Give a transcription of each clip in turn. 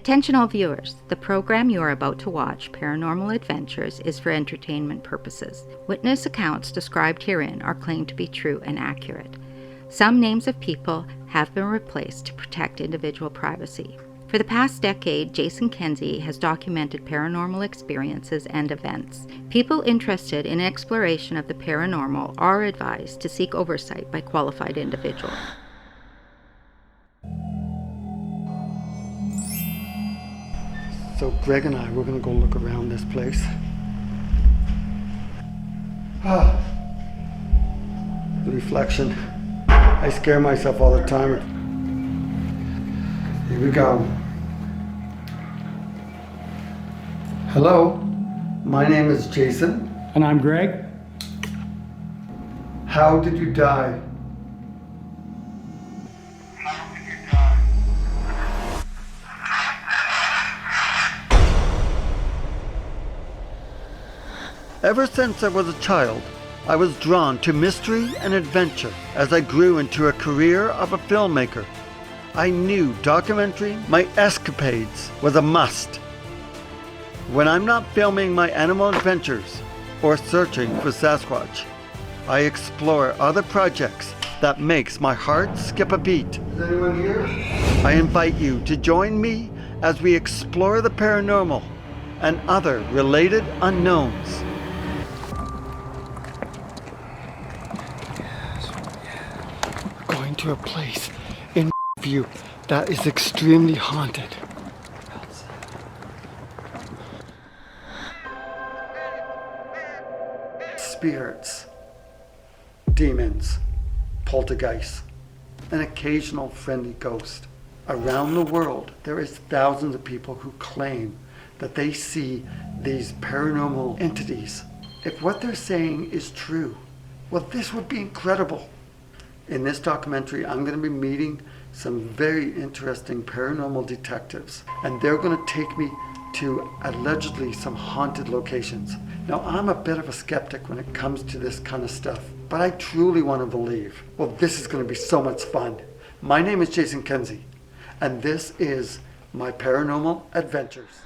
Attention all viewers, the program you are about to watch, Paranormal Adventures, is for entertainment purposes. Witness accounts described herein are claimed to be true and accurate. Some names of people have been replaced to protect individual privacy. For the past decade, Kenzie has documented paranormal experiences and events. People interested in exploration of the paranormal are advised to seek oversight by qualified individuals. So Greg and I, we're going to go look around this place. The reflection. I scare myself all the time. Here we go. Hello, my name is Jason. And I'm Greg. How did you die? Ever since I was a child, I was drawn to mystery and adventure. As I grew into a career of a filmmaker, I knew documentary my escapades was a must. When I'm not filming my animal adventures or searching for Sasquatch, I explore other projects that makes my heart skip a beat. Is anyone here? I invite you to join me as we explore the paranormal and other related unknowns. To a place in view that is extremely haunted. Spirits, demons, poltergeists, an occasional friendly ghost. Around the world, there is thousands of people who claim that they see these paranormal entities. If what they're saying is true, well, this would be incredible. In this documentary, I'm going to be meeting some very interesting paranormal detectives, and they're going to take me to allegedly some haunted locations. Now, I'm a bit of a skeptic when it comes to this kind of stuff, but I truly want to believe. Well, this is going to be so much fun. My name is Kenzie, and this is my paranormal adventures.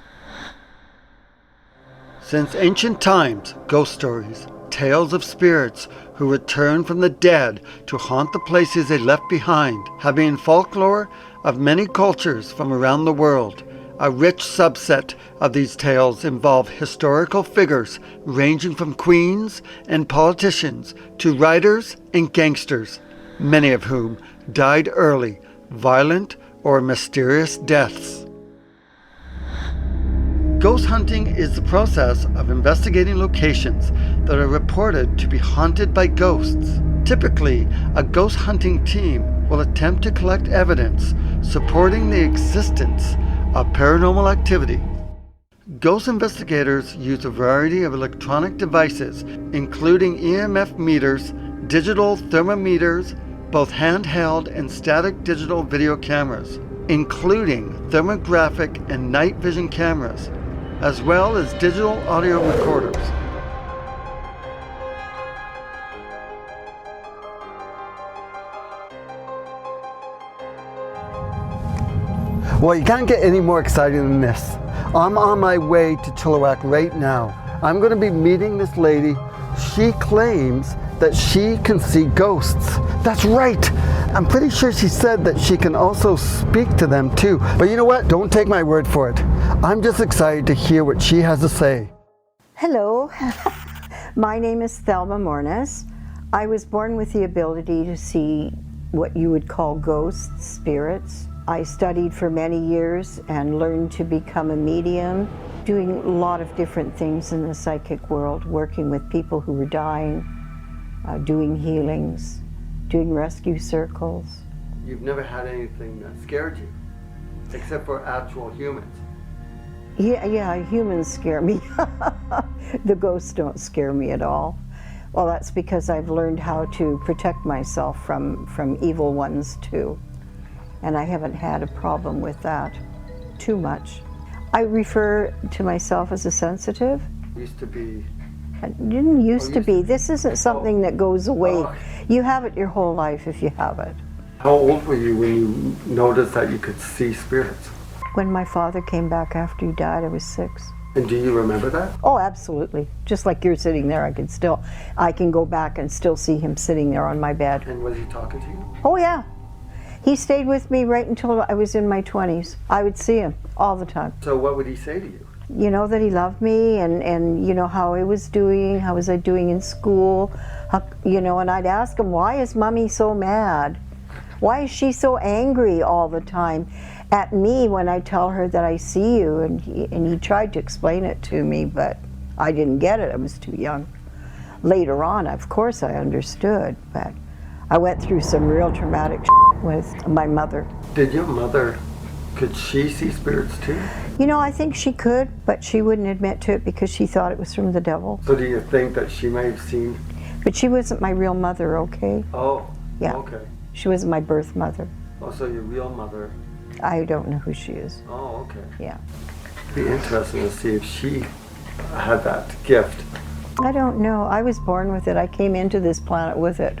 Since ancient times, ghost stories, tales of spirits who return from the dead to haunt the places they left behind, have been folklore of many cultures from around the world. A rich subset of these tales involve historical figures ranging from queens and politicians to writers and gangsters, many of whom died early, violent or mysterious deaths. Ghost hunting is the process of investigating locations that are reported to be haunted by ghosts. Typically, a ghost hunting team will attempt to collect evidence supporting the existence of paranormal activity. Ghost investigators use a variety of electronic devices, including EMF meters, digital thermometers, both handheld and static digital video cameras, including thermographic and night vision cameras, as well as digital audio recorders. Well, you can't get any more exciting than this. I'm on my way to Chilliwack right now. I'm going to be meeting this lady. She claims that she can see ghosts. That's right. I'm pretty sure she said that she can also speak to them too. But you know what? Don't take my word for it. I'm just excited to hear what she has to say. Hello, my name is Thelma Mornes. I was born with the ability to see what you would call ghosts, spirits. I studied for many years and learned to become a medium, doing a lot of different things in the psychic world, working with people who were dying, doing healings, doing rescue circles. You've never had anything that scared you, except for actual humans. Yeah, humans scare me. The ghosts don't scare me at all. Well, that's because I've learned how to protect myself from evil ones too. And I haven't had a problem with that too much. I refer to myself as a sensitive. Used to be. I didn't used to be. This isn't something that goes away. You have it your whole life if you have it. How old were you when you noticed that you could see spirits? When my father came back after he died, I was 6. And do you remember that? Oh, absolutely. Just like you're sitting there, I can go back and still see him sitting there on my bed. And was he talking to you? Oh, yeah. He stayed with me right until I was in my 20s. I would see him all the time. So what would he say to you? You know, that he loved me and you know, how I was doing, how was I doing in school, you know, and I'd ask him, why is Mommy so mad? Why is she so angry all the time at me when I tell her that I see you? And he tried to explain it to me, but I didn't get it. I was too young. Later on, of course, I understood, but I went through some real traumatic with my mother. Did your mother, could she see spirits too? You know, I think she could, but she wouldn't admit to it because she thought it was from the devil. So do you think that she may have seen? But she wasn't my real mother, okay? Oh, yeah. Okay. She wasn't my birth mother. Oh, so your real mother? I don't know who she is. Oh, okay. Yeah. It'd be interesting to see if she had that gift. I don't know. I was born with it. I came into this planet with it.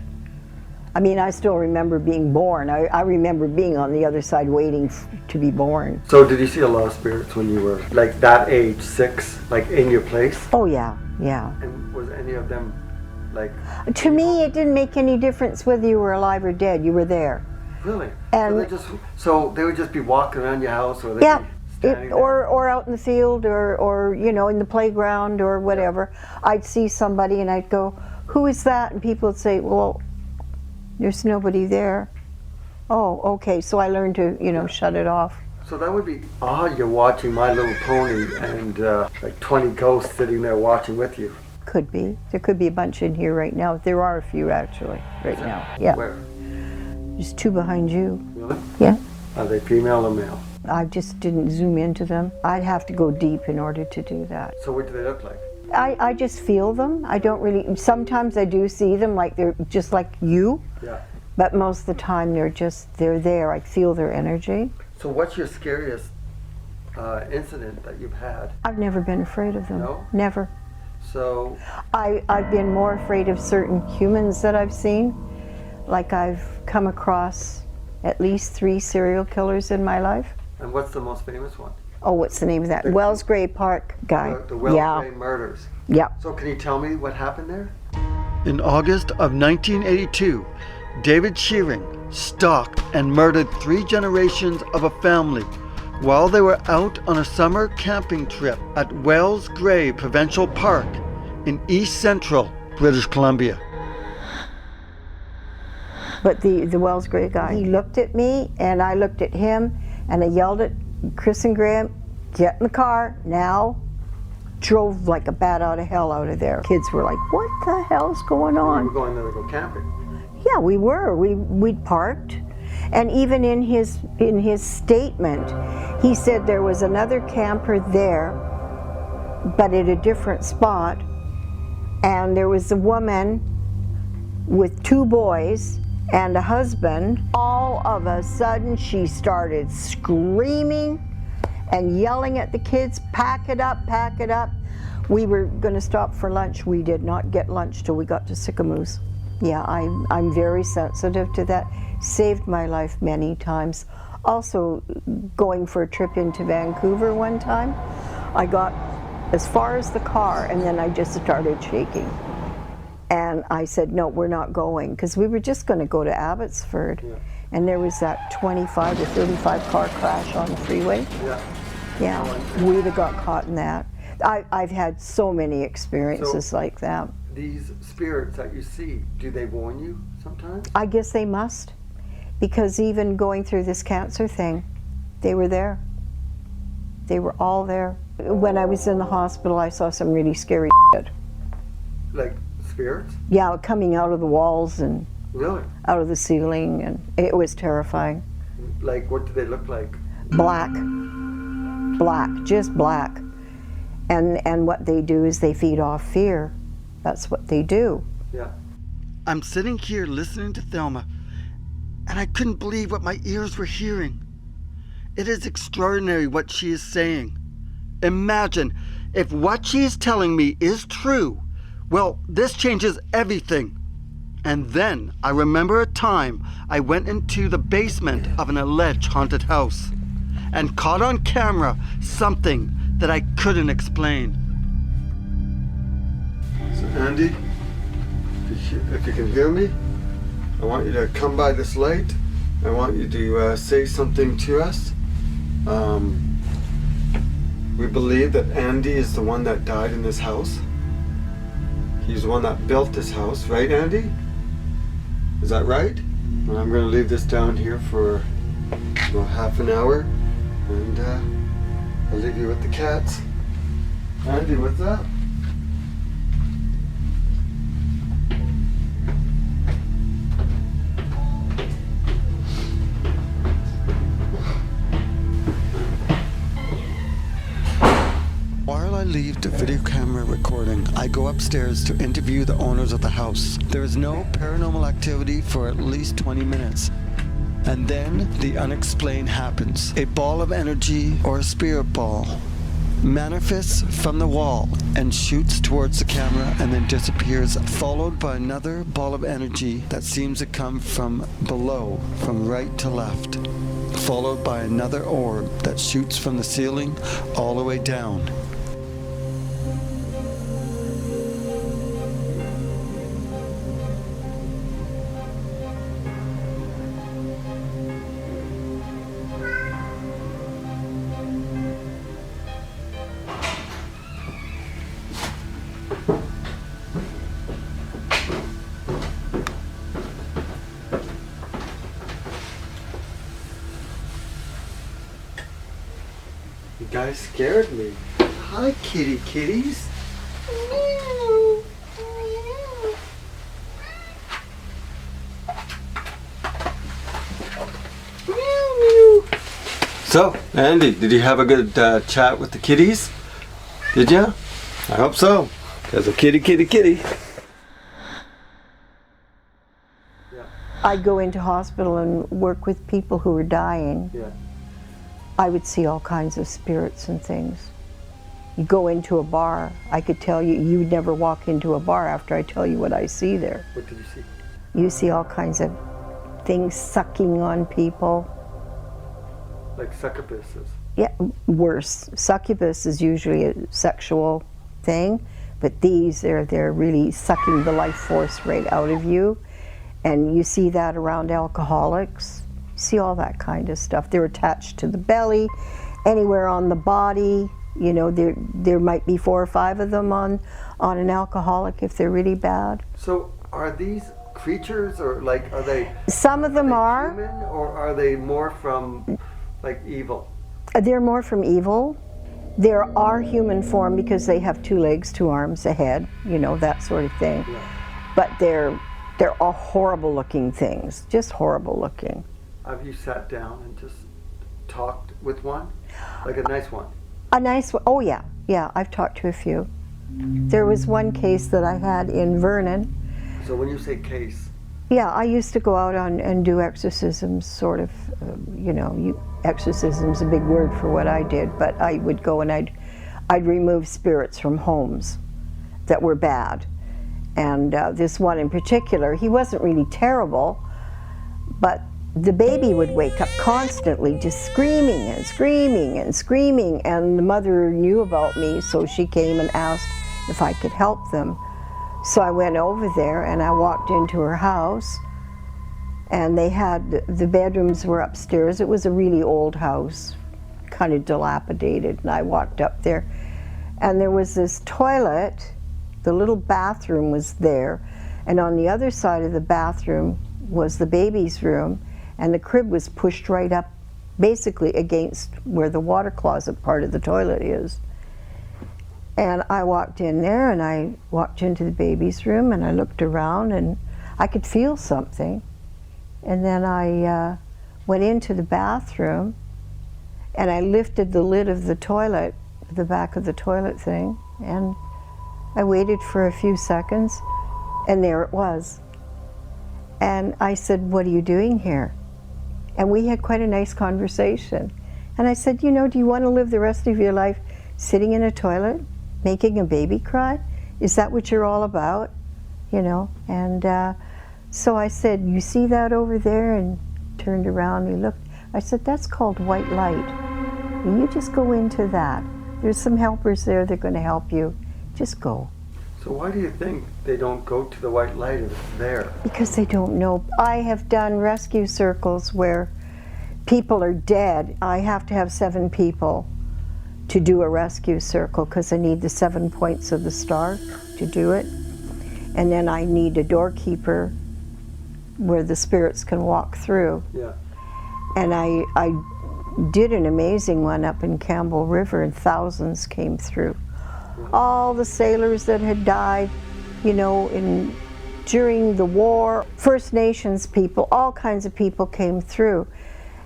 I mean, I still remember being born. I remember being on the other side waiting to be born. So did you see a lot of spirits when you were like that age, 6, like in your place? Oh, yeah, yeah. And was any of them like... To me, it didn't make any difference whether you were alive or dead. You were there. Really? And so they would just be walking around your house, or they'd yeah, be standing there? or out in the field, or you know, in the playground or whatever. I'd see somebody and I'd go, "Who is that?" And people would say, "Well, there's nobody there." Oh, okay. So I learned to, you know, shut it off. So that would be odd. You're watching My Little Pony, and like 20 ghosts sitting there watching with you. Could be. There could be a bunch in here right now. There are a few actually right now. Yeah. Where? Just 2 behind you. Really? Yeah. Are they female or male? I just didn't zoom into them. I'd have to go deep in order to do that. So what do they look like? I just feel them. I don't really, sometimes I do see them like they're just like you. Yeah. But most of the time they're there. I feel their energy. So what's your scariest incident that you've had? I've never been afraid of them. No? Never. So... I've been more afraid of certain humans that I've seen. Like I've come across at least 3 serial killers in my life. And what's the most famous one? Oh, what's the name of that? Wells Gray Park guy. The Wells Gray murders. Yeah. So can you tell me what happened there? In August of 1982, David Shearing stalked and murdered 3 generations of a family while they were out on a summer camping trip at Wells Gray Provincial Park in East Central, British Columbia. But the Wells Gray guy, he looked at me and I looked at him and I yelled at Chris and Graham, "Get in the car now." Drove like a bat out of hell out of there. Kids were like, "What the hell's going on?" You were going there to go camping? Yeah, we were. We'd parked. And even in his statement, he said there was another camper there, but at a different spot. And there was a woman with 2 boys and a husband. All of a sudden, she started screaming and yelling at the kids, "Pack it up, pack it up." We were going to stop for lunch. We did not get lunch till we got to Sycamoose. Yeah, I'm very sensitive to that. Saved my life many times. Also, going for a trip into Vancouver one time, I got as far as the car and then I just started shaking. And I said, "No, we're not going," because we were just going to go to Abbotsford. Yeah. And there was that 25 to 35 car crash on the freeway. Yeah. Yeah, we'd have got caught in that. I've had so many experiences like that. These spirits that you see, do they warn you sometimes? I guess they must, because even going through this cancer thing, they were there. They were all there. When I was in the hospital, I saw some really scary shit. Like spirits? Yeah, coming out of the walls and really? Out of the ceiling, and it was terrifying. Like, what do they look like? Black. Black, just black. And what they do is they feed off fear. That's what they do. Yeah. I'm sitting here listening to Thelma, and I couldn't believe what my ears were hearing. It is extraordinary what she is saying. Imagine if what she is telling me is true. Well, this changes everything. And then I remember a time I went into the basement of an alleged haunted house. and caught on camera something that I couldn't explain. So Andy, if you can hear me, I want you to come by this light. I want you to say something to us. We believe that Andy is the one that died in this house. He's the one that built this house, right, Andy? Is that right? Well, I'm going to leave this down here for about half an hour, and I'll leave you with the cats. Andy, what's up? While I leave the video camera recording, I go upstairs to interview the owners of the house. There is no paranormal activity for at least 20 minutes. And then the unexplained happens. A ball of energy, or a spirit ball, manifests from the wall and shoots towards the camera and then disappears, followed by another ball of energy that seems to come from below, from right to left, followed by another orb that shoots from the ceiling all the way down. You guys scared me. Hi, kitties. So, Andy, did you have a good chat with the kitties? Did ya? I hope so. Because a kitty. I'd go into hospital and work with people who were dying. Yeah. I would see all kinds of spirits and things. You go into a bar, I could tell you, you would never walk into a bar after I tell you what I see there. What did you see? You see all kinds of things sucking on people. Like succubuses. Yeah, worse. Succubus is usually a sexual thing, but these, they're really sucking the life force right out of you. And you see that around alcoholics. You see all that kind of stuff. They're attached to the belly, anywhere on the body. You know, there might be 4 or 5 of them on an alcoholic if they're really bad. So are these creatures, or like, are they? Some of them are. Human, or are they more from like evil? They're more from evil. There are human form because they have 2 legs, 2 arms, a head, you know, that sort of thing. Yeah. But they're all horrible looking things, just horrible looking. Have you sat down and just talked with one? Like a nice one? A nice one, oh yeah, I've talked to a few. There was one case that I had in Vernon. So when you say case? Yeah, I used to go out and do exorcisms, sort of, you know, exorcism's a big word for what I did, but I would go and I'd remove spirits from homes that were bad. And this one in particular, he wasn't really terrible, but the baby would wake up constantly just screaming and screaming and screaming, and the mother knew about me, so she came and asked if I could help them. So I went over there and I walked into her house, and they had, the bedrooms were upstairs. It was a really old house, kind of dilapidated, and I walked up there and there was this toilet. The little bathroom was there, and on the other side of the bathroom was the baby's room, and the crib was pushed right up basically against where the water closet part of the toilet is. And I walked in there and I walked into the baby's room and I looked around and I could feel something. And then I went into the bathroom and I lifted the lid of the toilet, the back of the toilet thing, and I waited for a few seconds and there it was. And I said, "What are you doing here?" And we had quite a nice conversation. And I said, "You know, do you want to live the rest of your life sitting in a toilet, making a baby cry? Is that what you're all about?" You know, and so I said, "You see that over there?" And turned around and he looked. I said, "That's called white light." You just go into that. There's some helpers there, they're going to help you. Just go. So why do you think they don't go to the white light if it's there? Because they don't know. I have done rescue circles where people are dead. I have to have 7 people to do a rescue circle because I need the 7 points of the star to do it. And then I need a doorkeeper where the spirits can walk through. Yeah. And I did an amazing one up in Campbell River, and thousands came through. All the sailors that had died, you know, during the war, First Nations people, all kinds of people came through.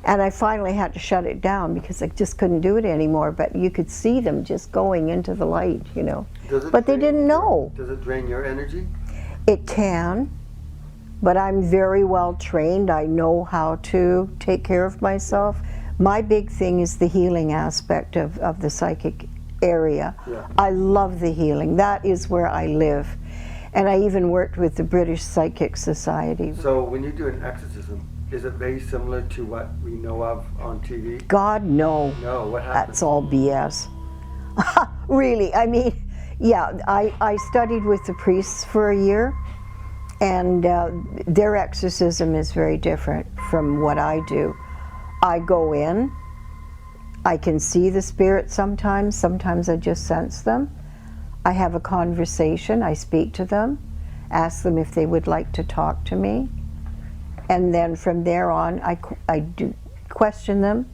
And I finally had to shut it down because I just couldn't do it anymore. But you could see them just going into the light, you know. But they didn't know. Does it drain your energy? It can, but I'm very well trained. I know how to take care of myself. My big thing is the healing aspect of the psychic area. Yeah. I love the healing. That is where I live. And I even worked with the British Psychic Society. So when you do an exorcism, is it very similar to what we know of on TV? God, no. No, what happens? That's all BS. Really, I mean, yeah, I studied with the priests for a year, and their exorcism is very different from what I do. I go in, I can see the spirit sometimes I just sense them. I have a conversation, I speak to them, ask them if they would like to talk to me, and then from there on I do question them.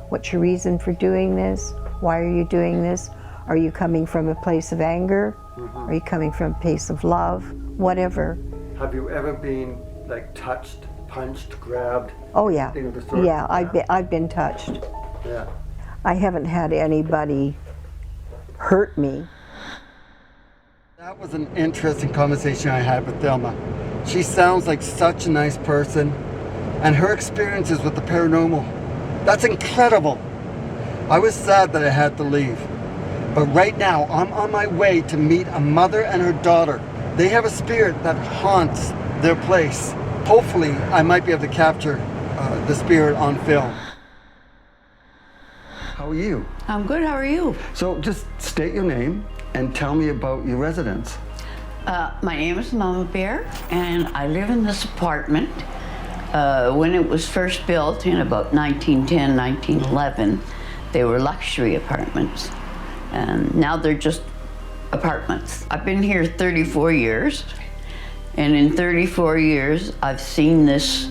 What's your reason for doing this? Why are you doing this? Are you coming from a place of anger? Are you coming from a place of love? Whatever. Have you ever been like touched, punched, grabbed? Oh yeah, Thing of the sort? yeah, I've been touched. Yeah. I haven't had anybody hurt me. That was an interesting conversation I had with Thelma. She sounds like such a nice person, and her experiences with the paranormal, that's incredible. I was sad that I had to leave, but right now I'm on my way to meet a mother and her daughter. They have a spirit that haunts their place. Hopefully I might be able to capture the spirit on film. How are you? I'm good, how are you? So just state your name and tell me about your residence. My name is Mama Bear, and I live in this apartment. When it was first built in about 1910, 1911, they were luxury apartments. And now they're just apartments. I've been here 34 years, and in 34 years, I've seen this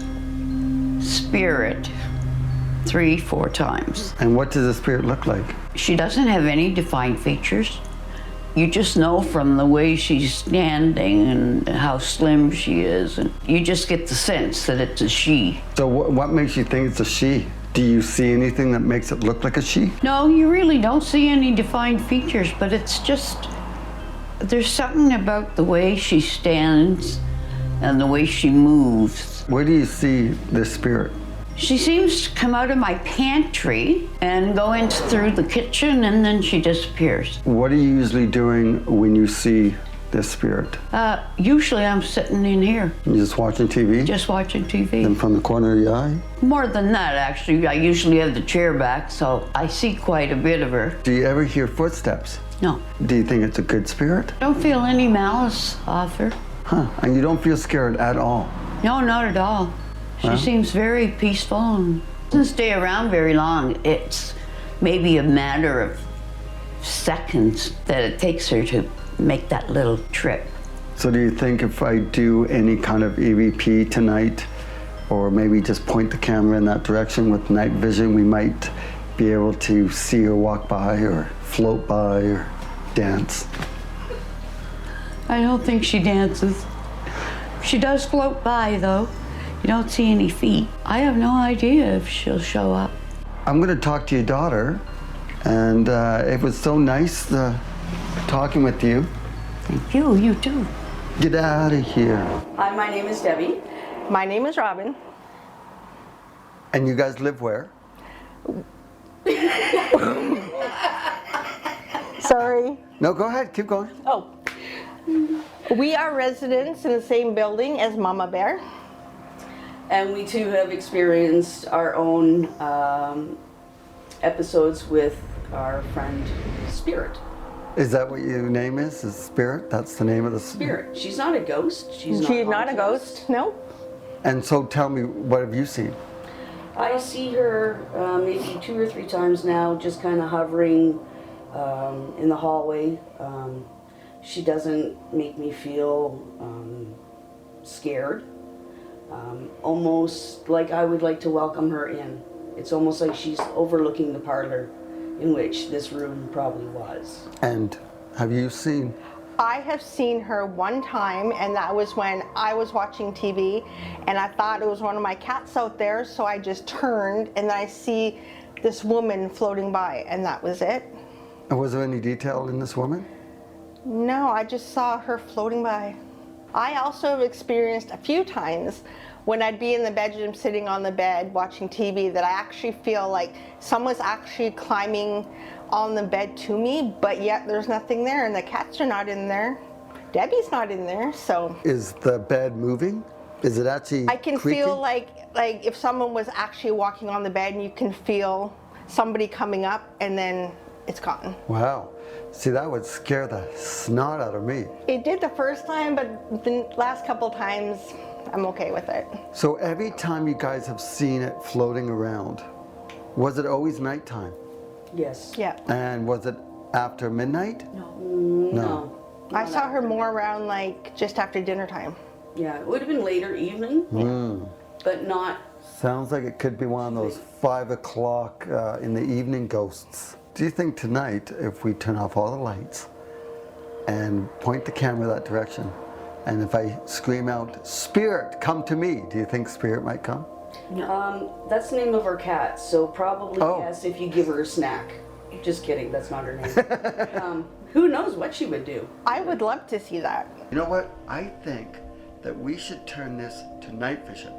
spirit 3-4 times. And what does the spirit look like? She doesn't have any defined features. You just know from the way she's standing and how slim she is, and you just get the sense that it's a she. So what makes you think it's a she? Do you see anything that makes it look like a she? No, you really don't see any defined features, but it's just, there's something about the way she stands and the way she moves. Where do you see this spirit? She seems to come out of my pantry and go in through the kitchen, and then she disappears. What are you usually doing when you see this spirit? Usually I'm sitting in here. You're just watching TV? Just watching TV. And from the corner of your eye? More than that, actually. I usually have the chair back, so I see quite a bit of her. Do you ever hear footsteps? No. Do you think it's a good spirit? I don't feel any malice off her. Huh, and you don't feel scared at all? No, not at all. She seems very peaceful and doesn't stay around very long. It's maybe a matter of seconds that it takes her to make that little trip. So do you think if I do any kind of EVP tonight, or maybe just point the camera in that direction with night vision, we might be able to see her walk by or float by or dance? I don't think she dances. She does float by, though. You don't see any feet. I have no idea if she'll show up. I'm going to talk to your daughter, and it was so nice talking with you. Thank you, you too. Get out of here. Hi, my name is Debbie. My name is Robin. And you guys live where? Sorry. No, go ahead, keep going. Oh. We are residents in the same building as Mama Bear. And we too have experienced our own episodes with our friend Spirit. Is that what your name is? Is Spirit? That's the name of the Spirit. She's not a ghost. She's not a ghost, no. And so tell me, what have you seen? I see her maybe 2 or 3 times now, just kind of hovering in the hallway. She doesn't make me feel scared. Almost like I would like to welcome her in. It's almost like she's overlooking the parlor in which this room probably was. And have you seen? I have seen her one time, and that was when I was watching TV, and I thought it was one of my cats out there, so I just turned, and I see this woman floating by, and that was it. And was there any detail in this woman? No, I just saw her floating by. I also have experienced a few times when I'd be in the bedroom sitting on the bed watching TV that I actually feel like someone's actually climbing on the bed to me, but yet there's nothing there, and the cats are not in there. Debbie's not in there, so. Is the bed moving? Is it actually I can creaking? feel like if someone was actually walking on the bed, and you can feel somebody coming up, and then it's gone. Wow. See, that would scare the snot out of me. It did the first time, but the last couple times, I'm okay with it. So every time you guys have seen it floating around, was it always nighttime? Yes. Yeah. And was it after midnight? No. I saw her more around like just after dinner time. Yeah, it would have been later evening, but not. Sounds like it could be one of those 5 o'clock in the evening ghosts. Do you think tonight, if we turn off all the lights and point the camera that direction, and if I scream out, "Spirit, come to me," do you think Spirit might come? That's the name of her cat, so probably Oh. yes if you give her a snack. Just kidding, that's not her name. Who knows what she would do? I would love to see that. You know what? I think that we should turn this to night vision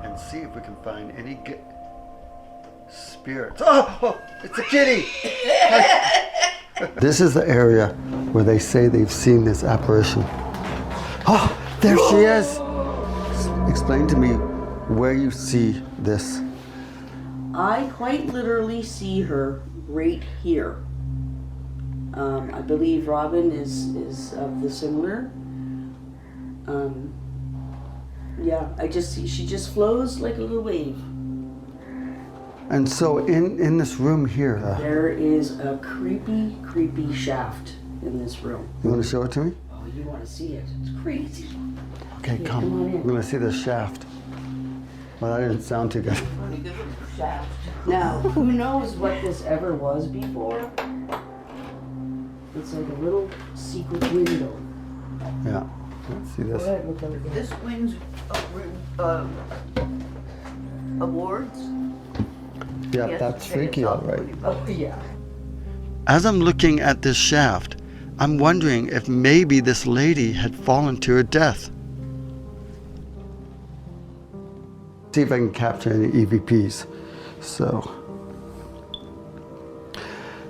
and see if we can find any spirits. Oh, it's a kitty! This is the area where they say they've seen this apparition. Oh, there she is! Explain to me where you see this. I quite literally see her right here. I believe Robin is of the similar. Yeah, I just see, she just flows like a little wave. And so in this room here, There is a creepy, creepy shaft in this room. you want to show it to me? Oh, you want to see it? It's crazy. Okay, Yeah, come. come on in. We're going to see the shaft. Well, that didn't sound too good. Shaft. Now, who knows what this ever was before? It's like a little secret window. Yeah, let's see Go this. ahead, look over there. This wins awards. Yeah, Yes, that's okay, freaky, it's all all right. pretty Oh, yeah. As I'm looking at this shaft, I'm wondering if maybe this lady had fallen to her death. See if I can capture any EVPs. So,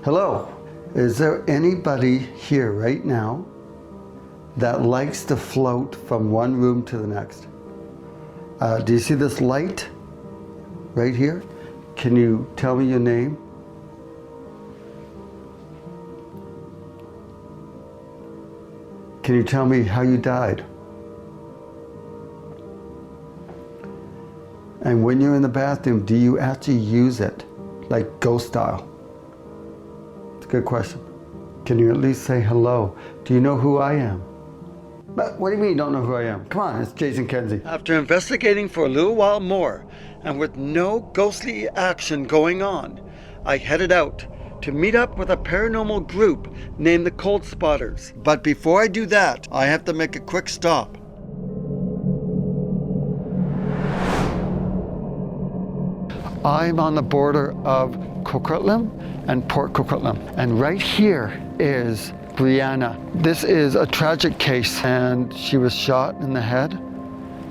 hello. Is there anybody here right now that likes to float from one room to the next? Do you see this light right here? Can you tell me your name? Can you tell me how you died? And when you're in the bathroom, do you actually use it, like ghost style? It's a good question. Can you at least say hello? Do you know who I am? But what do you mean you don't know who I am? Come on, it's Jason Kenzie. After investigating for a little while more, and with no ghostly action going on, I headed out to meet up with a paranormal group named the ColdSpotters. But before I do that, I have to make a quick stop. I'm on the border of Coquitlam and Port Coquitlam, and right here is Brianna. This is a tragic case, and she was shot in the head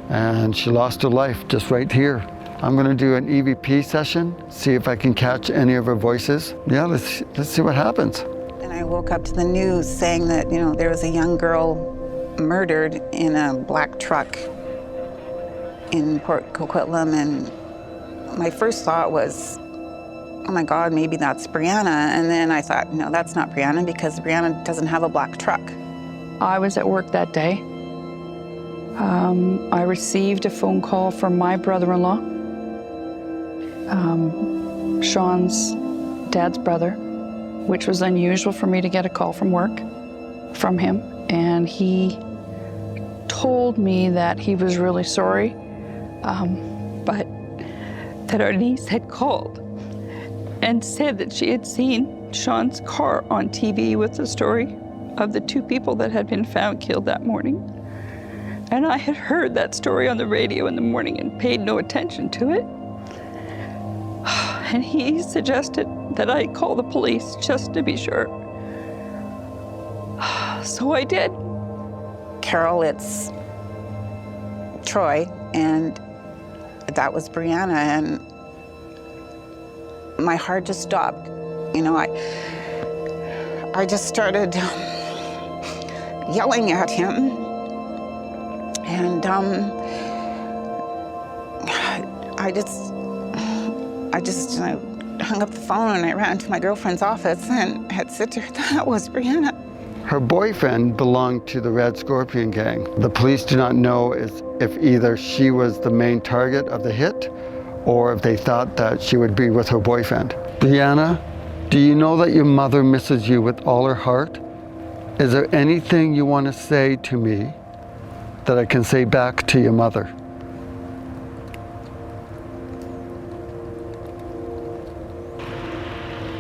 and she lost her life just right here. I'm gonna do an EVP session, see if I can catch any of her voices. Yeah, let's see what happens. And I woke up to the news saying that, there was a young girl murdered in a black truck in Port Coquitlam, and my first thought was, oh my God, maybe that's Brianna. And then I thought, no, that's not Brianna because Brianna doesn't have a black truck. I was at work that day. I received a phone call from my brother-in-law, Sean's dad's brother, which was unusual for me to get a call from work from him. And he told me that he was really sorry, but that our niece had called and said that she had seen Sean's car on TV with the story of the 2 people that had been found killed that morning. And I had heard that story on the radio in the morning and paid no attention to it. And he suggested that I call the police just to be sure. So I did. Carol, it's Troy, and that was Brianna, and my heart just stopped. You know, I just started yelling at him, and I just hung up the phone and I ran to my girlfriend's office and had said to her, that was Brianna. Her boyfriend belonged to the Red Scorpion gang. The police do not know if either she was the main target of the hit or if they thought that she would be with her boyfriend. Brianna, do you know that your mother misses you with all her heart? Is there anything you want to say to me that I can say back to your mother?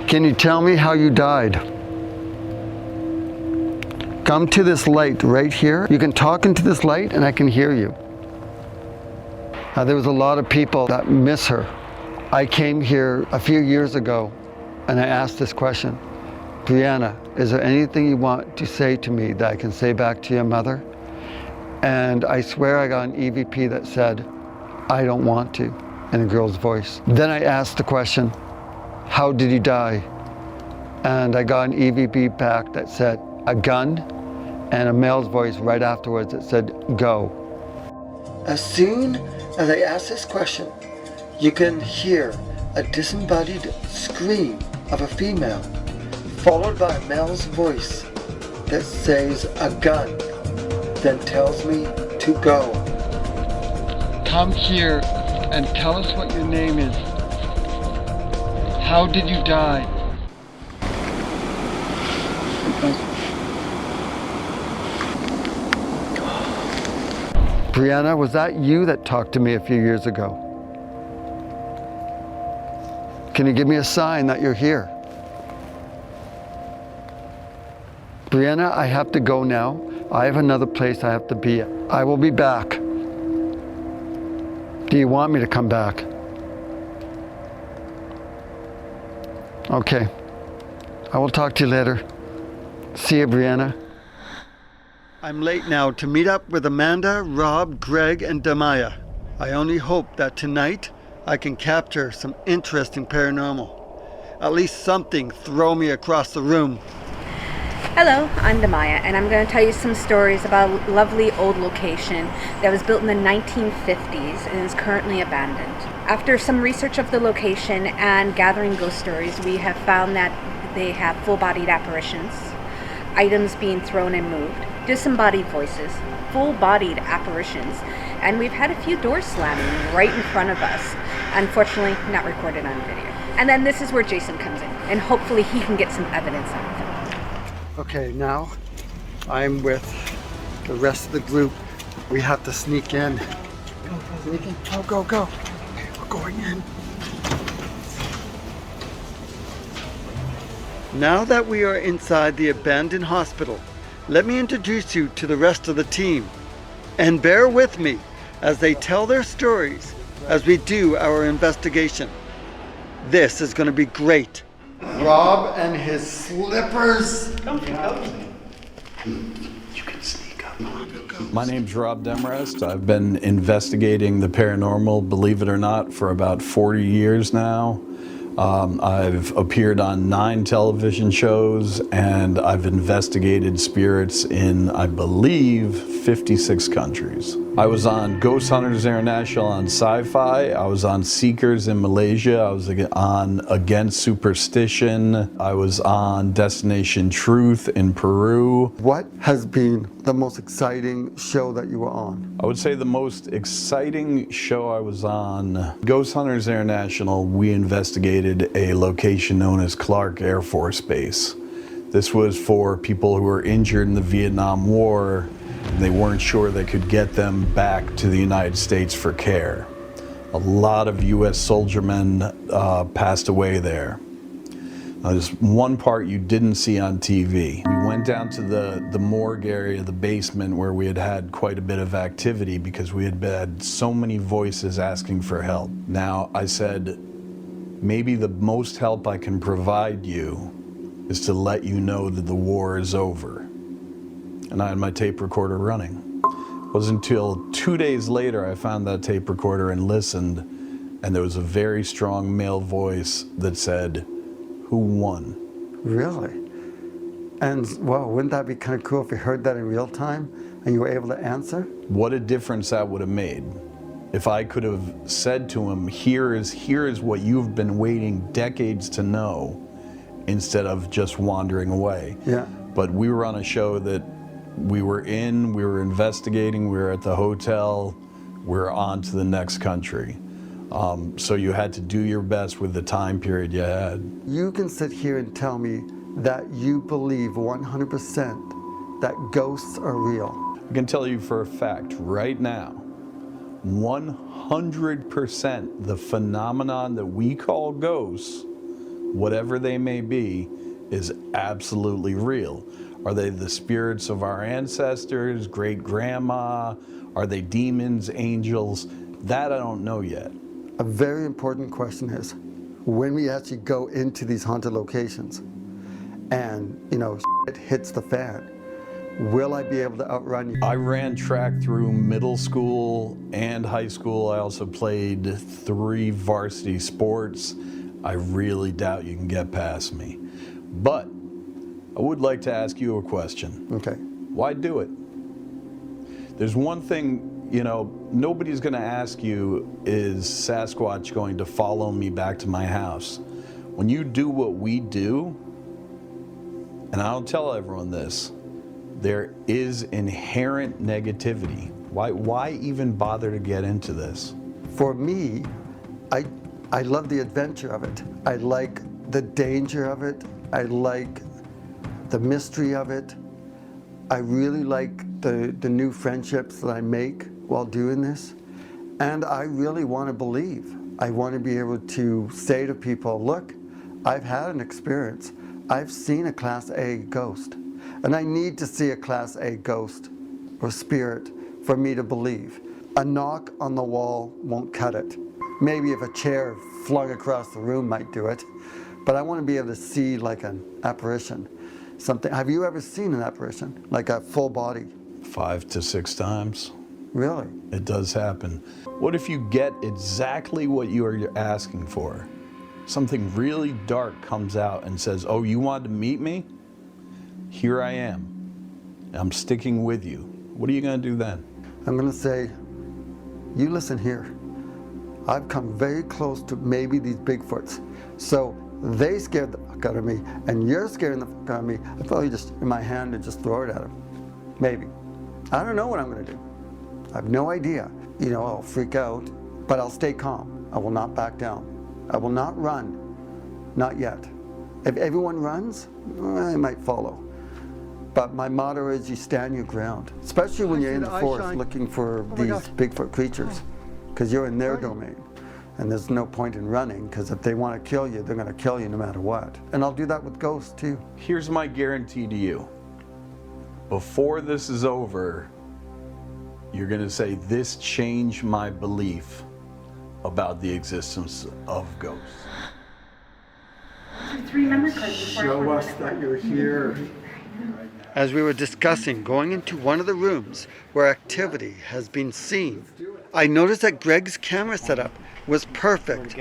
Can you tell me how you died? Come to this light right here. You can talk into this light and I can hear you. There was a lot of people that miss her. I came here a few years ago and I asked this question. Brianna, is there anything you want to say to me that I can say back to your mother? And I swear I got an EVP that said, I don't want to, in a girl's voice. Then I asked the question, how did you die? And I got an EVP back that said, a gun, and a male's voice right afterwards that said, go. As soon as I ask this question, you can hear a disembodied scream of a female, followed by a male's voice that says a gun, then tells me to go. Come here and tell us what your name is. How did you die? Brianna, was that you that talked to me a few years ago? Can you give me a sign that you're here? Brianna, I have to go now. I have another place I have to be at. I will be back. Do you want me to come back? Okay. I will talk to you later. See you, Brianna. I'm late now to meet up with Amanda, Rob, Greg, and Demia. I only hope that tonight I can capture some interesting paranormal. At least something throw me across the room. Hello, I'm Demia, and I'm going to tell you some stories about a lovely old location that was built in the 1950s and is currently abandoned. After some research of the location and gathering ghost stories, we have found that they have full-bodied apparitions, items being thrown and moved, disembodied voices, full-bodied apparitions, and we've had a few doors slamming right in front of us. Unfortunately, not recorded on video. And then this is where Jason comes in, and hopefully he can get some evidence out of it. Okay, now I'm with the rest of the group. We have to sneak in. Go, sneak in. Go, go, go. Okay, we're going in. Now that we are inside the abandoned hospital, let me introduce you to the rest of the team. And bear with me as they tell their stories as we do our investigation. This is going to be great. Rob and his slippers. You can sneak up on. My name's Robb Demarest. I've been investigating the paranormal, believe it or not, for about 40 years now. I've appeared on 9 television shows, and I've investigated spirits in, I believe, 56 countries. I was on Ghost Hunters International on Sci-Fi. I was on Seekers in Malaysia. I was on Against Superstition. I was on Destination Truth in Peru. What has been the most exciting show that you were on? I would say the most exciting show I was on, Ghost Hunters International, we investigated a location known as Clark Air Force Base. This was for people who were injured in the Vietnam War, and they weren't sure they could get them back to the United States for care. A lot of U.S. soldiermen passed away there. There's one part you didn't see on TV. We went down to the morgue area, the basement, where we had quite a bit of activity because we had so many voices asking for help. Now, I said, maybe the most help I can provide you is to let you know that the war is over. And I had my tape recorder running. It wasn't until 2 days later I found that tape recorder and listened, and there was a very strong male voice that said, "Who won?" Really? And wow, wouldn't that be kind of cool if you heard that in real time and you were able to answer? What a difference that would have made. If I could have said to him, here is what you've been waiting decades to know, instead of just wandering away. Yeah. But we were on a show that we were investigating, we were at the hotel, we were on to the next country. So you had to do your best with the time period you had. You can sit here and tell me that you believe 100% that ghosts are real. I can tell you for a fact right now, 100% the phenomenon that we call ghosts, whatever they may be, is absolutely real. Are they the spirits of our ancestors, great-grandma? Are they demons, angels? That I don't know yet. A very important question is, when we actually go into these haunted locations and, shit hits the fan, will I be able to outrun you? I ran track through middle school and high school. I also played 3 varsity sports. I really doubt you can get past me. But I would like to ask you a question. Okay. Why do it? There's one thing, nobody's going to ask you, is Sasquatch going to follow me back to my house? When you do what we do, and I don't tell everyone this, there is inherent negativity. Why even bother to get into this? For me, I love the adventure of it. I like the danger of it. I like the mystery of it. I really like the new friendships that I make while doing this. And I really want to believe. I want to be able to say to people, look, I've had an experience. I've seen a Class A ghost. And I need to see a Class A ghost or spirit for me to believe. A knock on the wall won't cut it. Maybe if a chair flung across the room might do it. But I want to be able to see like an apparition. Something. Have you ever seen an apparition? Like a full body? 5 to 6 times. Really? It does happen. What if you get exactly what you are asking for? Something really dark comes out and says, oh, you wanted to meet me? Here I am. I'm sticking with you. What are you going to do then? I'm going to say, you listen here. I've come very close to maybe these Bigfoots. So they scared the fuck out of me, and you're scaring the fuck out of me. I'd probably just, in my hand, and just throw it at them. Maybe. I don't know what I'm going to do. I have no idea. I'll freak out, but I'll stay calm. I will not back down. I will not run. Not yet. If everyone runs, I might follow. But my motto is you stand your ground, especially when you're in the forest looking for these Bigfoot creatures, because you're in their domain. And there's no point in running, because if they want to kill you, they're going to kill you no matter what. And I'll do that with ghosts too. Here's my guarantee to you. Before this is over, you're going to say, this changed my belief about the existence of ghosts. Show us that you're here. As we were discussing going into one of the rooms where activity has been seen, I noticed that Greg's camera setup was perfect,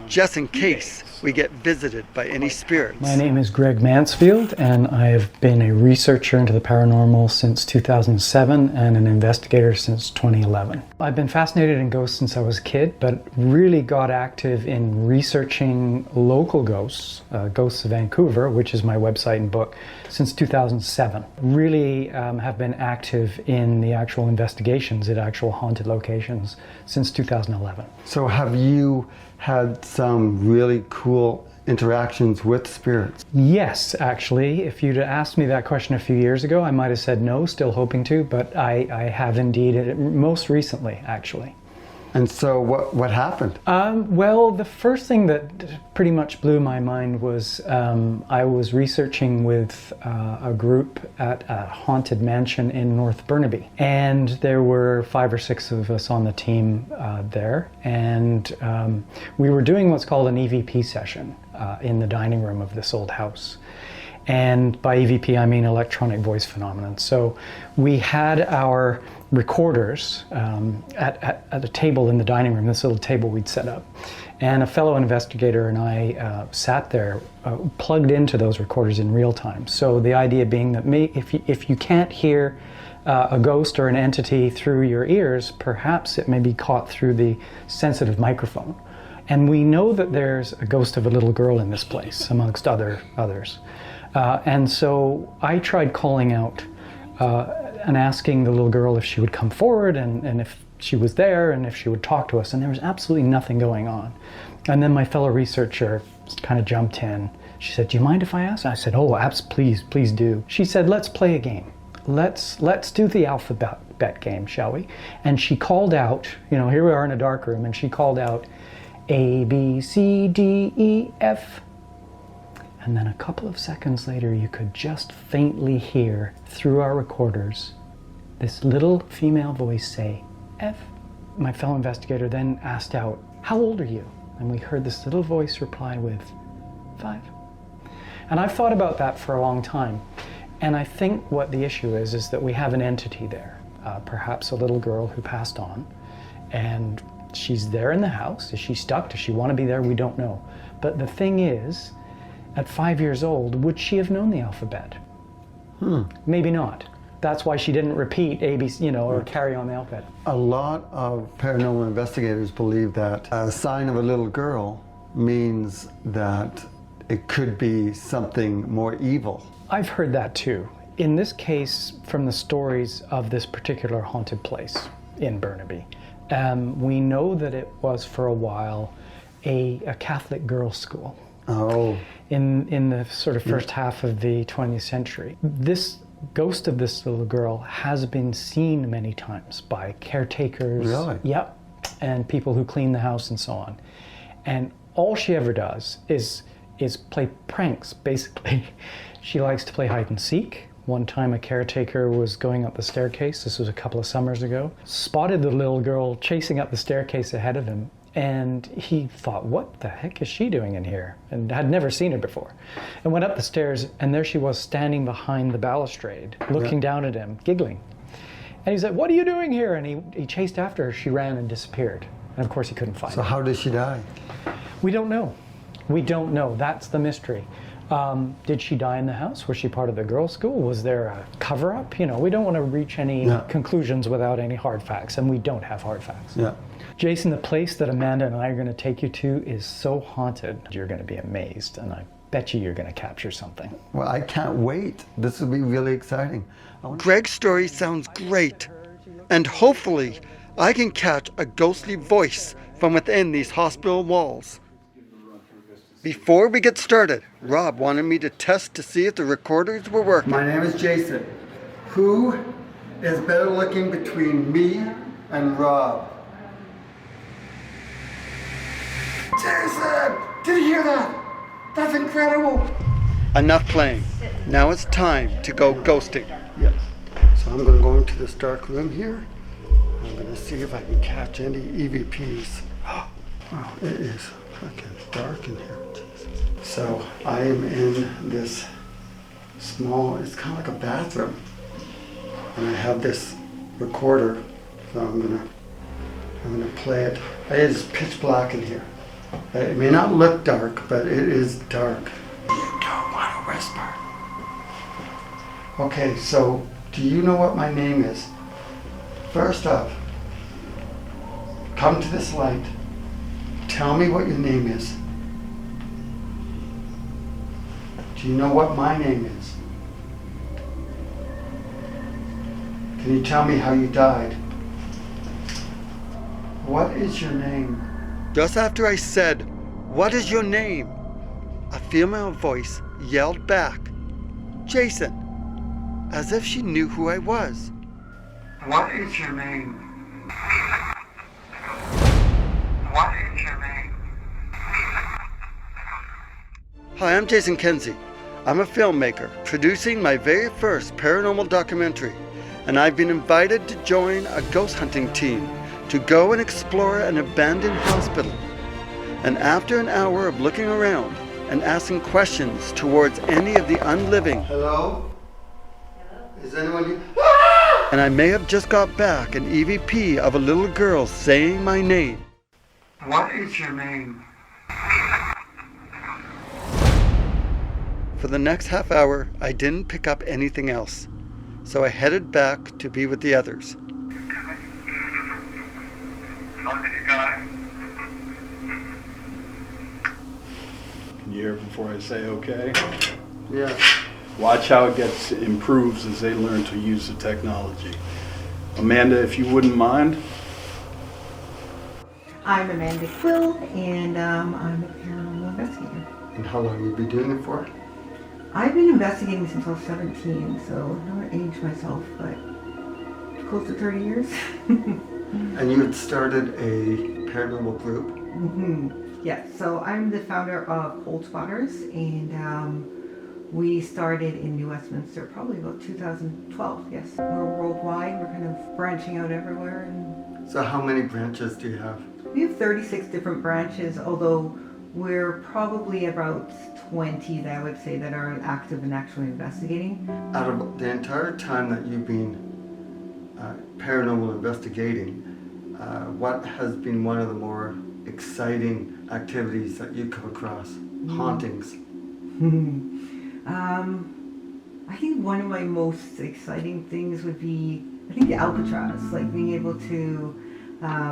just in case we get visited by any spirits. My name is Greg Mansfield, and I have been a researcher into the paranormal since 2007 and an investigator since 2011. I've been fascinated in ghosts since I was a kid, but really got active in researching local ghosts, Ghosts of Vancouver, which is my website and book, since 2007. Really have been active in the actual investigations at actual haunted locations since 2011. So have you had some really cool interactions with spirits? Yes, actually. If you'd asked me that question a few years ago, I might have said no, still hoping to, but I have indeed, most recently, actually. And so what happened? Well, the first thing that pretty much blew my mind was I was researching with a group at a haunted mansion in North Burnaby. And there were 5 or 6 of us on the team there. And we were doing what's called an EVP session in the dining room of this old house. And by EVP, I mean electronic voice phenomenon. So we had our recorders at a table in the dining room, this little table we'd set up. And a fellow investigator and I sat there, plugged into those recorders in real time. So the idea being that if you can't hear a ghost or an entity through your ears, perhaps it may be caught through the sensitive microphone. And we know that there's a ghost of a little girl in this place, amongst others. And so I tried calling out and asking the little girl if she would come forward and if she was there and if she would talk to us, and there was absolutely nothing going on. And then my fellow researcher kind of jumped in. She said, "Do you mind if I ask?" I said, "Oh, please do." She said, "Let's play a game. Let's do the alphabet game, shall we?" And she called out, here we are in a dark room, and she called out A, B, C, D, E, F. And then a couple of seconds later, you could just faintly hear through our recorders this little female voice say, F. My fellow investigator then asked out, "How old are you?" And we heard this little voice reply with 5. And I've thought about that for a long time. And I think what the issue is that we have an entity there, perhaps a little girl who passed on, and she's there in the house. Is she stuck? Does she want to be there? We don't know. But the thing is, at 5 years old, would she have known the alphabet? Maybe not. That's why she didn't repeat ABC, or carry on the alphabet. A lot of paranormal investigators believe that a sign of a little girl means that it could be something more evil. I've heard that too. In this case, from the stories of this particular haunted place in Burnaby, we know that it was for a while a Catholic girls' school. Oh. In the sort of first half of the 20th century. This ghost of this little girl has been seen many times by caretakers. Really? Yep. And people who clean the house and so on. And all she ever does is play pranks, basically. She likes to play hide and seek. One time a caretaker was going up the staircase, this was a couple of summers ago, spotted the little girl chasing up the staircase ahead of him. And he thought, what the heck is she doing in here? And had never seen her before. And went up the stairs, and there she was standing behind the balustrade, looking down at him, giggling. And he said, "What are you doing here?" And he chased after her. She ran and disappeared. And of course he couldn't find her. So how did she die? We don't know. We don't know. That's the mystery. Did she die in the house? Was she part of the girls' school? Was there a cover-up? We don't want to reach any conclusions without any hard facts, and we don't have hard facts. Yeah. Jason, the place that Amanda and I are going to take you to is so haunted. You're going to be amazed, and I bet you're going to capture something. Well, I can't wait. This will be really exciting. Greg's story sounds great, and hopefully I can catch a ghostly voice from within these hospital walls. Before we get started, Rob wanted me to test to see if the recorders were working. My name is Jason. Who is better looking between me and Rob? Jason! Did you hear that? That's incredible! Enough playing. Now it's time to go ghosting. Yes. So I'm going to go into this dark room here. I'm going to see if I can catch any EVPs. Oh, it is fucking dark in here. So I am in this small, it's kind of like a bathroom. And I have this recorder. So I'm going to I'm going to play it. It is pitch black in here. It may not look dark, but it is dark. You don't want to whisper. Okay, so do you know what my name is? First off, come to this light. Tell me what your name is. Do you know what my name is? Can you tell me how you died? What is your name? Just after I said, "What is your name?" a female voice yelled back, "Jason," as if she knew who I was. What is your name? What is your name? Hi, I'm Jason Kenzie. I'm a filmmaker producing my very first paranormal documentary, and I've been invited to join a ghost hunting team to go and explore an abandoned hospital. And after an hour of looking around and asking questions towards any of the unliving, hello? Is anyone here? And I may have just got back an EVP of a little girl saying my name. What is your name? For the next half hour, I didn't pick up anything else, so I headed back to be with the others. Can you hear it before I say okay? Yeah. Watch how it improves as they learn to use the technology. Amanda, if you wouldn't mind. I'm Amanda Quill, and I'm a paranormal investigator. And how long have you been doing it for? I've been investigating since I was 17, so I don't want to age myself, but close to 30 years. And you had started a paranormal group? Mm-hmm. Yes, so I'm the founder of ColdSpotters, and we started in New Westminster probably about 2012, yes. We're worldwide, we're kind of branching out everywhere. And so how many branches do you have? we have 36 different branches, although we're probably about 20 that I would say that are active and actually investigating. Out of the entire time that you've been paranormal investigating, what has been one of the more exciting activities that you come across? Hauntings? I think one of my most exciting things would be, I think the Alcatraz, like being able to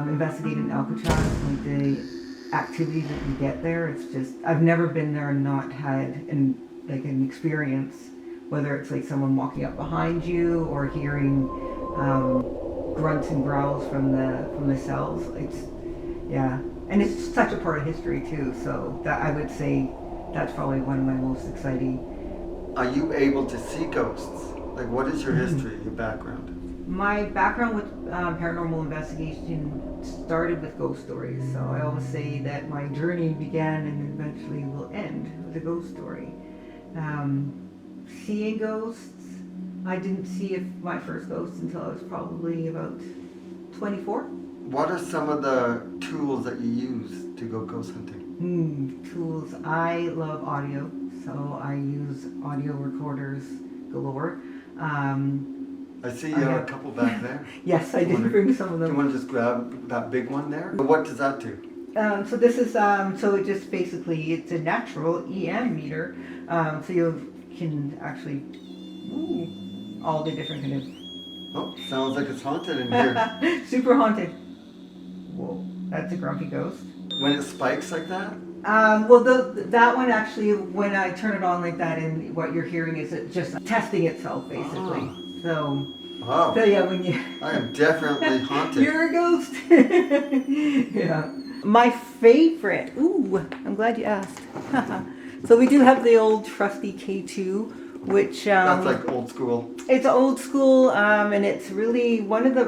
investigate an Alcatraz, like the activities that you get there. It's just, I've never been there and not had an experience, whether it's like someone walking up behind you or hearing grunts and growls from the cells. And it's such a part of history too, so that I would say that's probably one of my most exciting. Are you able to see ghosts? Like, what is your history, your background? My background with paranormal investigation started with ghost stories, so I always say that my journey began and eventually will end with a ghost story. Seeing ghosts, I didn't see my first ghost until I was probably about 24. What are some of the tools that you use to go ghost hunting? Tools. I love audio, so I use audio recorders galore. I see you have a couple back there. Yes, I did bring some of them. Do you want to just grab that big one there? What does that do? So this is, so it just basically, it's a natural EM meter. So you can actually, all the different kind of... Oh, sounds like it's haunted in here. Super haunted. Whoa, that's a grumpy ghost. When it spikes like that? Well, that one actually, when I turn it on like that, and what you're hearing is it just testing itself, basically. So yeah, when you... I am definitely haunted. You're a ghost. Yeah. My favorite, I'm glad you asked. So we do have the old trusty K2, which... That's like old school. It's old school, and it's really one of the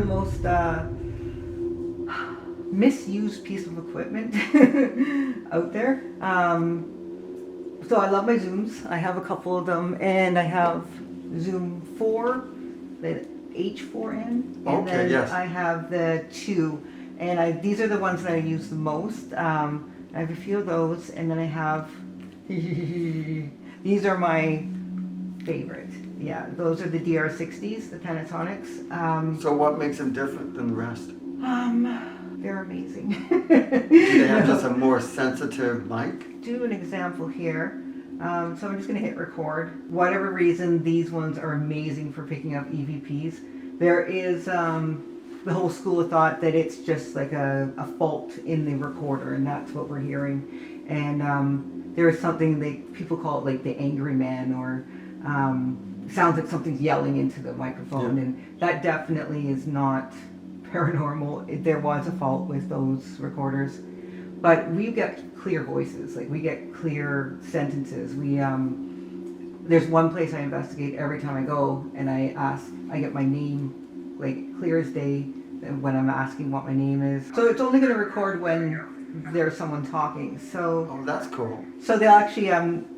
most misused piece of equipment out there. So I love my Zooms. I have a couple of them, and I have Zoom 4, the H4n, and then yes. I have the 2, and these are the ones that I use the most. I have a few of those, and then I have these are my favorite. Yeah, those are the DR60s, the Panasonics. So what makes them different than the rest? They're amazing. Do they have just a more sensitive mic? Do an example here. So I'm just going to hit record. Whatever reason, these ones are amazing for picking up EVPs. There is the whole school of thought that it's just like a fault in the recorder, and that's what we're hearing. And there is something people call it like the angry man, or sounds like something's yelling into the microphone, and that definitely is not paranormal. There was a fault with those recorders, but we get clear voices, like we get clear sentences. There's one place I investigate every time I go, and I get my name like clear as day when I'm asking what my name is. So it's only going to record when there's someone talking. So that's cool. So they'll actually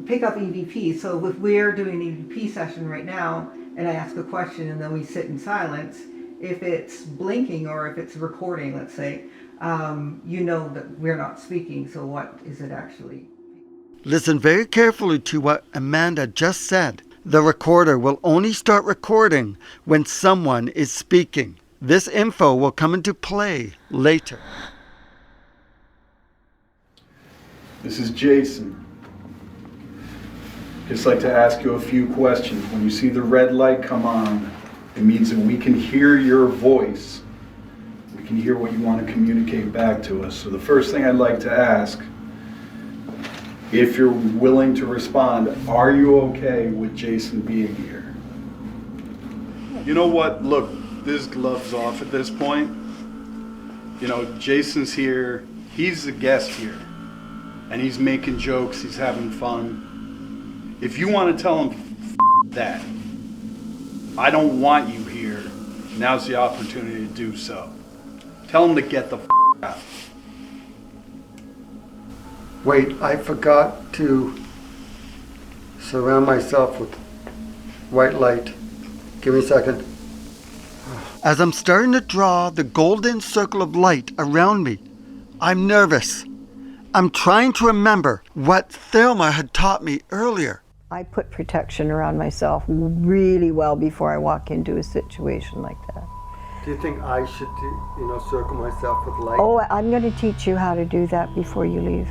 pick up EVP. So if we're doing an EVP session right now, and I ask a question, and then we sit in silence, if it's blinking or if it's recording, let's say, you know that we're not speaking. So what is it actually? Listen very carefully to what Amanda just said. The recorder will only start recording when someone is speaking. This info will come into play later. This is Jason. Just like to ask you a few questions. When you see the red light come on, it means that we can hear your voice. We can hear what you want to communicate back to us. So the first thing I'd like to ask, if you're willing to respond, are you okay with Jason being here? You know what? Look, this glove's off at this point. You know, Jason's here. He's the guest here. And he's making jokes. He's having fun. If you want to tell him, that. I don't want you here. Now's the opportunity to do so. Tell him to get the out. Wait, I forgot to surround myself with white light. Give me a second. As I'm starting to draw the golden circle of light around me, I'm nervous. I'm trying to remember what Thelma had taught me earlier. I put protection around myself really well before I walk into a situation like that. Do you think I should, circle myself with light? Oh, I'm going to teach you how to do that before you leave.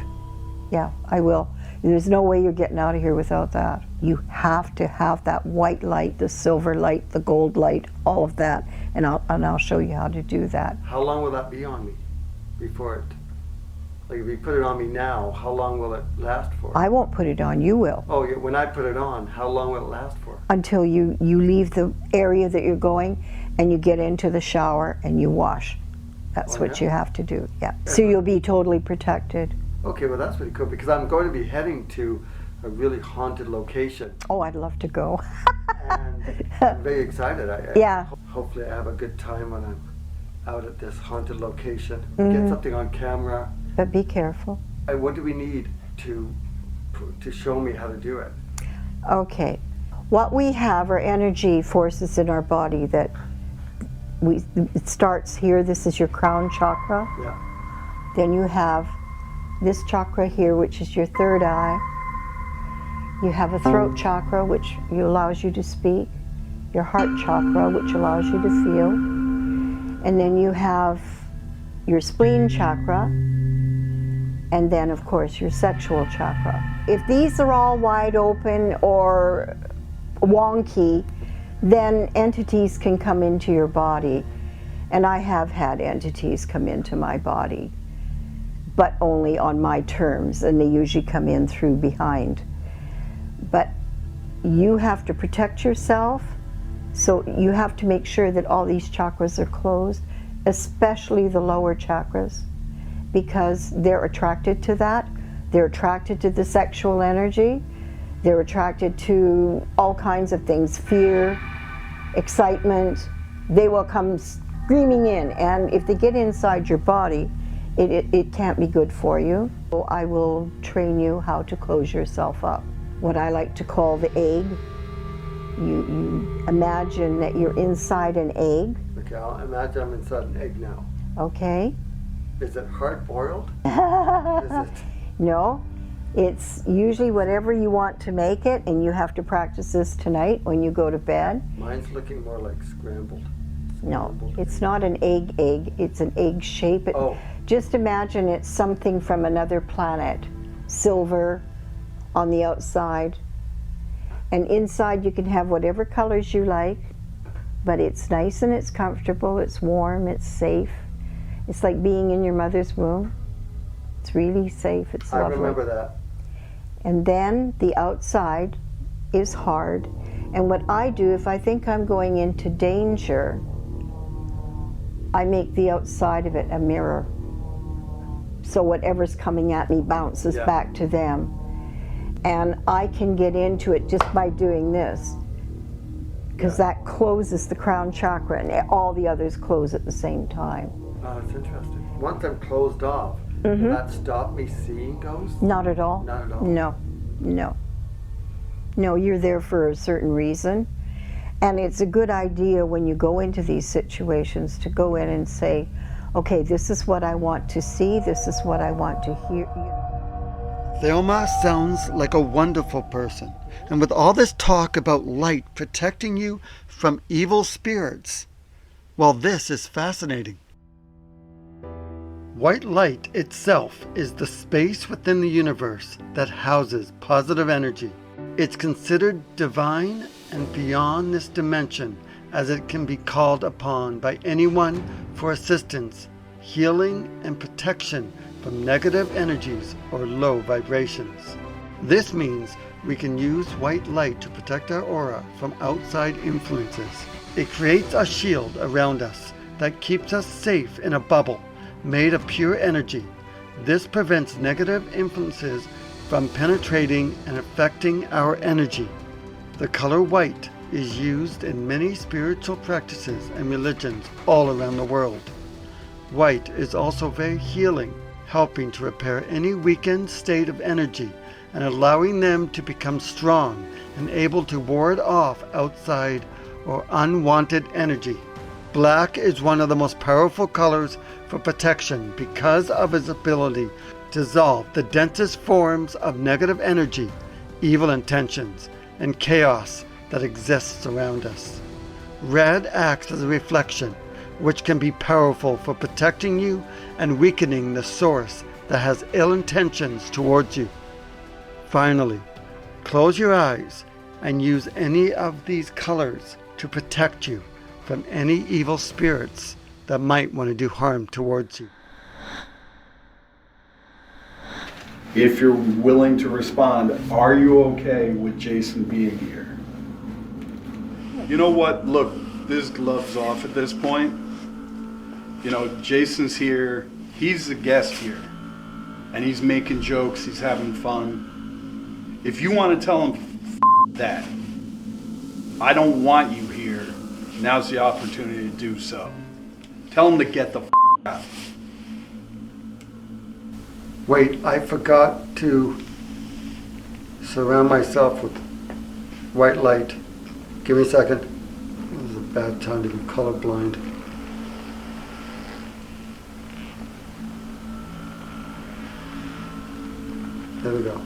Yeah, I will. There's no way you're getting out of here without that. You have to have that white light, the silver light, the gold light, all of that, and I'll show you how to do that. How long will that be on me before it? Like if you put it on me now, how long will it last for? I won't put it on, you will. Oh, yeah, when I put it on, how long will it last for? Until you leave the area that you're going and you get into the shower and you wash. That's what you have to do, yeah. So you'll be totally protected. Okay, well that's pretty cool because I'm going to be heading to a really haunted location. Oh, I'd love to go. And I'm very excited. Yeah. Hopefully I have a good time when I'm out at this haunted location. Mm-hmm. Get something on camera. But be careful. What do we need to show me how to do it? Okay. What we have are energy forces in our body that it starts here. This is your crown chakra. Yeah. Then you have this chakra here, which is your third eye. You have a throat chakra, which allows you to speak. Your heart chakra, which allows you to feel. And then you have your spleen chakra. And then, of course, your sexual chakra. If these are all wide open or wonky, then entities can come into your body. And I have had entities come into my body, but only on my terms, and they usually come in through behind. But you have to protect yourself, so you have to make sure that all these chakras are closed, especially the lower chakras, because they're attracted to that. They're attracted to the sexual energy. They're attracted to all kinds of things, fear, excitement. They will come screaming in, and if they get inside your body, it can't be good for you. So I will train you how to close yourself up. What I like to call the egg. You imagine that you're inside an egg. Okay, I'll imagine I'm inside an egg now. Okay. Is it hard-boiled? No, it's usually whatever you want to make it, and you have to practice this tonight when you go to bed. Mine's looking more like scrambled. No, it's not an egg, it's an egg shape. Just imagine it's something from another planet. Silver on the outside. And inside you can have whatever colors you like, but it's nice and it's comfortable, it's warm, it's safe. It's like being in your mother's womb. It's really safe, it's lovely. I remember that. And then the outside is hard. And what I do, if I think I'm going into danger, I make the outside of it a mirror. So whatever's coming at me bounces back to them. And I can get into it just by doing this, because that closes the crown chakra, and all the others close at the same time. Oh, that's interesting. Once I'm closed off, will that stop me seeing ghosts? Not at all. Not at all? No, no. No, you're there for a certain reason. And it's a good idea when you go into these situations to go in and say, okay, this is what I want to see, this is what I want to hear. Thelma sounds like a wonderful person. And with all this talk about light protecting you from evil spirits, well, this is fascinating. White light itself is the space within the universe that houses positive energy. It's considered divine and beyond this dimension, as it can be called upon by anyone for assistance, healing, and protection from negative energies or low vibrations. This means we can use white light to protect our aura from outside influences. It creates a shield around us that keeps us safe in a bubble made of pure energy. This prevents negative influences from penetrating and affecting our energy. The color white is used in many spiritual practices and religions all around the world. White is also very healing, helping to repair any weakened state of energy and allowing them to become strong and able to ward off outside or unwanted energy. Black is one of the most powerful colors for protection because of its ability to dissolve the densest forms of negative energy, evil intentions, and chaos that exists around us. Red acts as a reflection, which can be powerful for protecting you and weakening the source that has ill intentions towards you. Finally, close your eyes and use any of these colors to protect you from any evil spirits that might want to do harm towards you. If you're willing to respond, are you okay with Jason being here? You know what? Look, this gloves off at this point. You know, Jason's here. He's the guest here. And he's making jokes. He's having fun. If you want to tell him, that. I don't want you here. Now's the opportunity to do so. Tell him to get the out. Wait, I forgot to surround myself with white light. Give me a second. This is a bad time to be colorblind. There we go.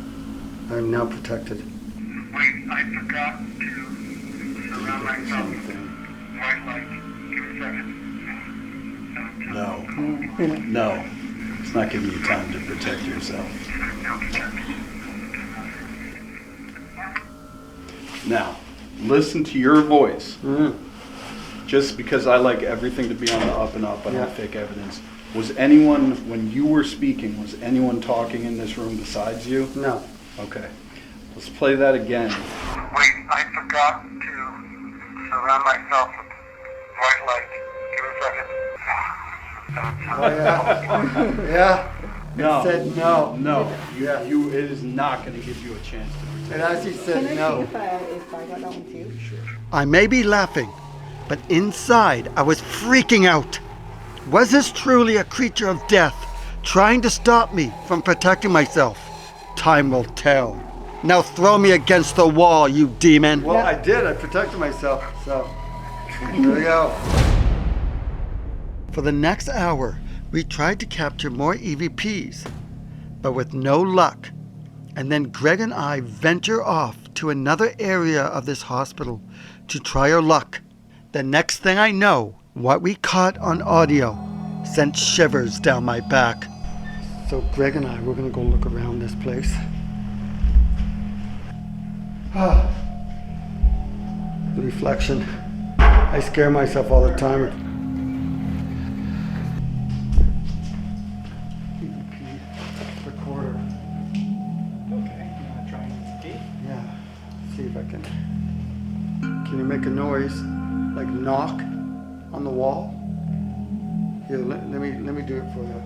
I'm now protected. Wait, I forgot to surround myself with white light. Give me a second. No. It's not giving you time to protect yourself. Now, listen to your voice. Just because I like everything to be on the up and up, I don't fake evidence. Was anyone, when you were speaking, was anyone talking in this room besides you? No. Okay. Let's play that again. Wait, I forgot to surround myself with white light. Give me a second. Oh, yeah. Yeah. No. It said no. No. You, it is not going to give you a chance to protect. It actually said no. If I got on with you? Sure. I may be laughing, but inside I was freaking out. Was this truly a creature of death trying to stop me from protecting myself? Time will tell. Now throw me against the wall, you demon. Well, I did. I protected myself. So, here we go. For the next hour, we tried to capture more EVPs, but with no luck. And then Greg and I venture off to another area of this hospital to try our luck. The next thing I know, What we caught on audio sent shivers down my back. So Greg and I, we're gonna go look around this place. The reflection. I scare myself all the time. Recorder. Okay, you want to try and see? Yeah, see if I can. Can you make a noise, like knock on the wall? Here, let me do it for you.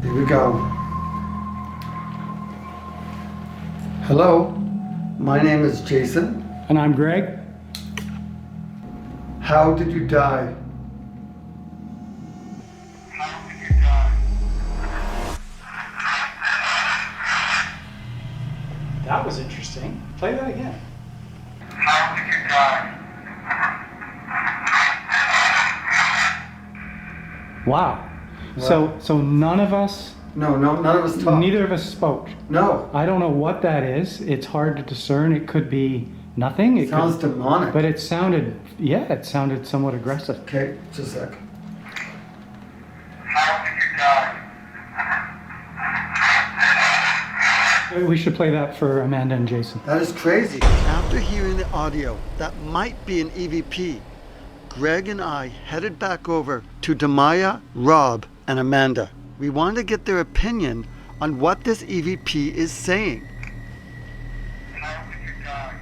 Here we go. Hello, my name is Jason. And I'm Greg. How did you die? That was interesting. Play that again. How did you die? Wow. So none of us. No, none of us talked. Neither of us spoke. No. I don't know what that is. It's hard to discern. It could be nothing. It Sounds could, demonic. But it sounded somewhat aggressive. Okay, just a sec. How did you die? We should play that for Amanda and Jason. That is crazy. After hearing the audio, that might be an EVP. Greg and I headed back over to Demia, Robb, and Amanda. We wanted to get their opinion on what this EVP is saying. How did you die?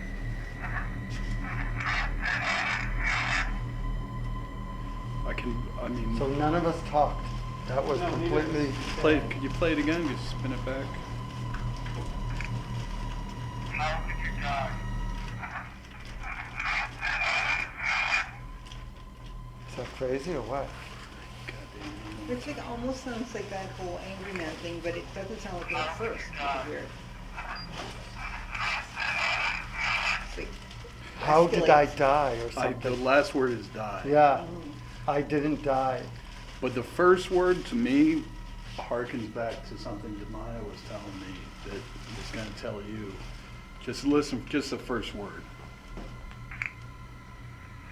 So none of us talked. That was completely... Could you play it again? Just spin it back. How did you die? Is that crazy or what? It's like almost sounds like that whole Angry Man thing, but it doesn't sound like it at first. It's weird. It's like, How did I die or something? The last word is die. Yeah, I didn't die. But the first word to me harkens back to something Demia was telling me that is going to tell you. Just listen, just the first word.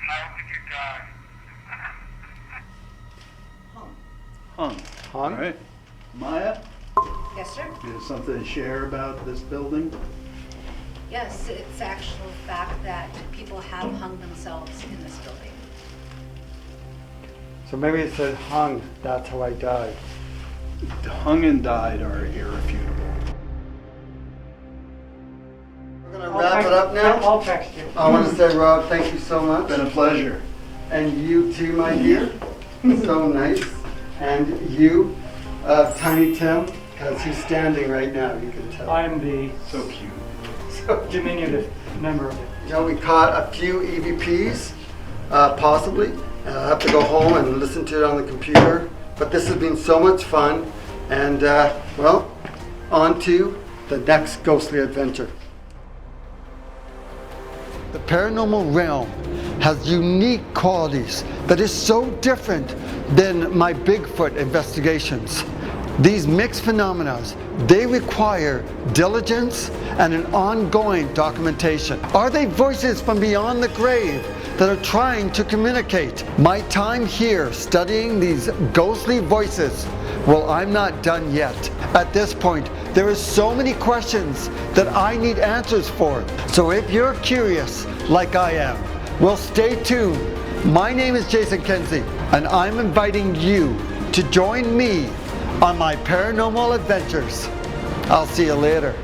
How did you die? Hung. Hung? All right. Maya, Yes, sir. you have something to share about this building? Yes, it's actual fact that people have hung themselves in this building. So maybe it said hung, that's how I died. Hung and died are irrefutable. We're gonna wrap it up now. I'll text you. I want to say, Rob, thank you so much. It's been a pleasure. And you too, my dear. So nice. And you, Tiny Tim, because he's standing right now, you can tell. I'm the So cute. So diminutive member of it. You know, we caught a few EVPs, possibly. I'll have to go home and listen to it on the computer. But this has been so much fun. And, well, on to the next ghostly adventure. The paranormal realm has unique qualities that is so different than my Bigfoot investigations. These mixed phenomena, they require diligence and an ongoing documentation. Are they voices from beyond the grave that are trying to communicate? My time here studying these ghostly voices, well, I'm not done yet. At this point, there are so many questions that I need answers for. So if you're curious, like I am, well, stay tuned. My name is Jason Kenzie, and I'm inviting you to join me on my paranormal adventures. I'll see you later.